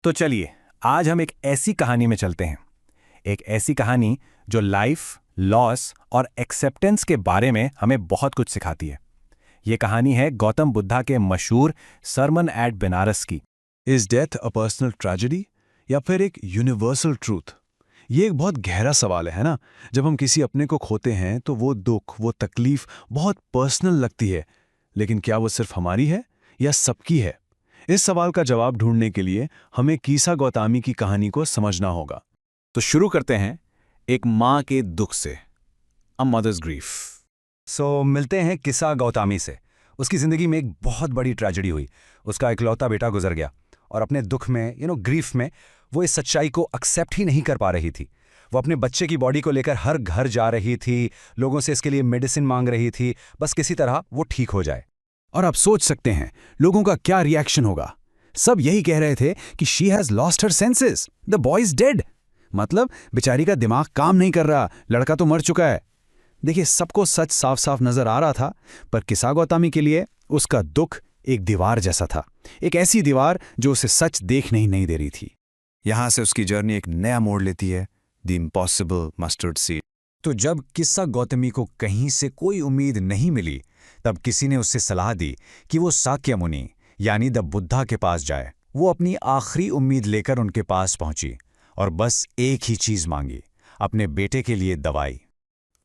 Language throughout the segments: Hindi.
तो चलिए आज हम एक ऐसी कहानी में चलते हैं, एक ऐसी कहानी जो लाइफ, लॉस और एक्सेप्टेंस के बारे में हमें बहुत कुछ सिखाती है। ये कहानी है गौतम बुद्धा के मशहूर सरमन एट बनारस की। Is death a personal tragedy या फिर एक यूनिवर्सल ट्रूथ? ये एक बहुत गहरा सवाल है ना। जब हम किसी अपने को खोते हैं तो वो दुख, वो तकलीफ बहुत पर्सनल लगती है, लेकिन क्या वो सिर्फ हमारी है या सबकी है? इस सवाल का जवाब ढूंढने के लिए हमें कीसा गौतमी की कहानी को समझना होगा। तो शुरू करते हैं एक माँ के दुख से, अ मदर्स ग्रीफ। मिलते हैं किस्सा गौतमी से। उसकी ज़िंदगी में एक बहुत बड़ी ट्रेजेडी हुई। उसका इकलौता बेटा गुजर गया और अपने दुख में, ग्रीफ में, वो इस सच्चाई को एक्सेप्ट ही नहीं कर पा रही थी। वो अपने बच्चे की बॉडी को लेकर हर घर जा रही थी, लोगों से इसके लिए मेडिसिन मांग रही थी, बस किसी तरह वो ठीक हो जाए। और आप सोच सकते हैं लोगों का क्या रिएक्शन होगा। सब यही कह रहे थे कि she has lost her senses, the boy is dead. मतलब बेचारी का दिमाग काम नहीं कर रहा, लड़का तो मर चुका है। देखिए, सबको सच साफ साफ नजर आ रहा था, पर किस्सा गौतमी के लिए उसका दुख एक दीवार जैसा था। एक ऐसी दीवार जो उसे सच देखने ही नहीं दे रही थी। यहां से उसकी जर्नी एक नया मोड़ लेती है, द इम्पॉसिबल मस्टर्ड सीड। तो जब किस्सा गौतमी को कहीं से कोई उम्मीद नहीं मिली, तब किसी ने उससे सलाह दी कि वो साक्य मुनि यानी द बुद्धा के पास जाए। वो अपनी आखिरी उम्मीद लेकर उनके पास पहुंची और बस एक ही चीज मांगी, अपने बेटे के लिए दवाई।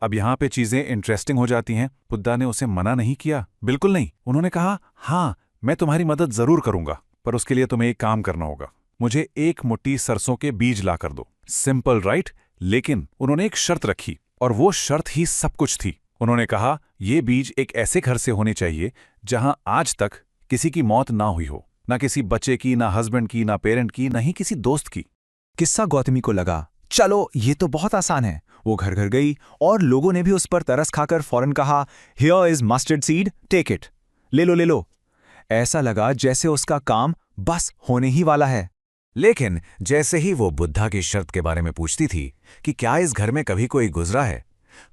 अब यहाँ पे चीजें इंटरेस्टिंग हो जाती हैं। बुद्धा ने उसे मना नहीं किया, बिल्कुल नहीं। उन्होंने कहा, हाँ मैं तुम्हारी मदद जरूर करूंगा, पर उसके लिए तुम्हें एक काम करना होगा। मुझे एक मुट्ठी सरसों के बीज ला कर दो। Simple right? लेकिन उन्होंने एक शर्त रखी, और वो शर्त ही सब कुछ थी। उन्होंने कहा, ये बीज एक ऐसे घर से होने चाहिए जहां आज तक किसी की मौत ना हुई हो, ना किसी बच्चे की, ना हस्बैंड की, ना पेरेंट की, ना ही किसी दोस्त की। किस्सा गौतमी को लगा, चलो ये तो बहुत आसान है। वो घर घर गई और लोगों ने भी उस पर तरस खाकर फौरन कहा, here is mustard seed, take it, ले लो ले लो। ऐसा लगा जैसे उसका काम बस होने ही वाला है। लेकिन जैसे ही वो बुद्धा की शर्त के बारे में पूछती थी कि क्या इस घर में कभी कोई गुजरा है,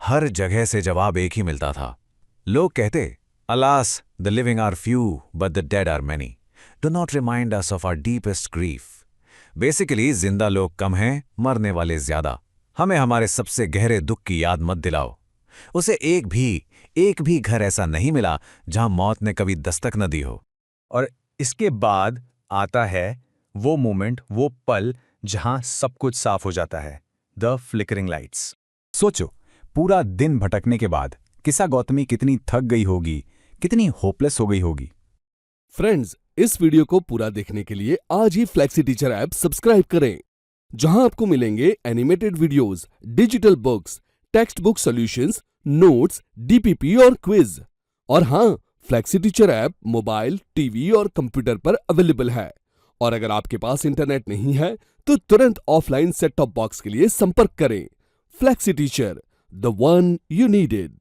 हर जगह से जवाब एक ही मिलता था। लोग कहते, alas the living are few but the dead are many, do not remind us of our deepest grief. Basically जिंदा लोग कम हैं, मरने वाले ज्यादा। हमें हमारे सबसे गहरे दुख की याद मत दिलाओ। उसे एक भी घर ऐसा नहीं मिला जहां मौत ने कभी दस्तक न दी हो। और इसके बाद आता है वो मोमेंट, वो पल जहां सब कुछ साफ हो जाता है, द फ्लिकरिंग लाइट्स। सोचो, पूरा दिन भटकने के बाद किस्सा गौतमी कितनी थक गई होगी, कितनी होपलेस हो गई होगी। फ्रेंड्स, इस वीडियो को पूरा देखने के लिए आज ही फ्लेक्सी टीचर ऐप सब्सक्राइब करें, जहां आपको मिलेंगे animated videos, digital books, text book solutions, notes, DPP और क्विज। और हां, flexi teacher app mobile, TV और कंप्यूटर पर अवेलेबल है। और अगर आपके पास इंटरनेट नहीं है तो तुरंत ऑफलाइन सेट टॉप बॉक्स के लिए संपर्क करें। Flexi teacher, the one you needed.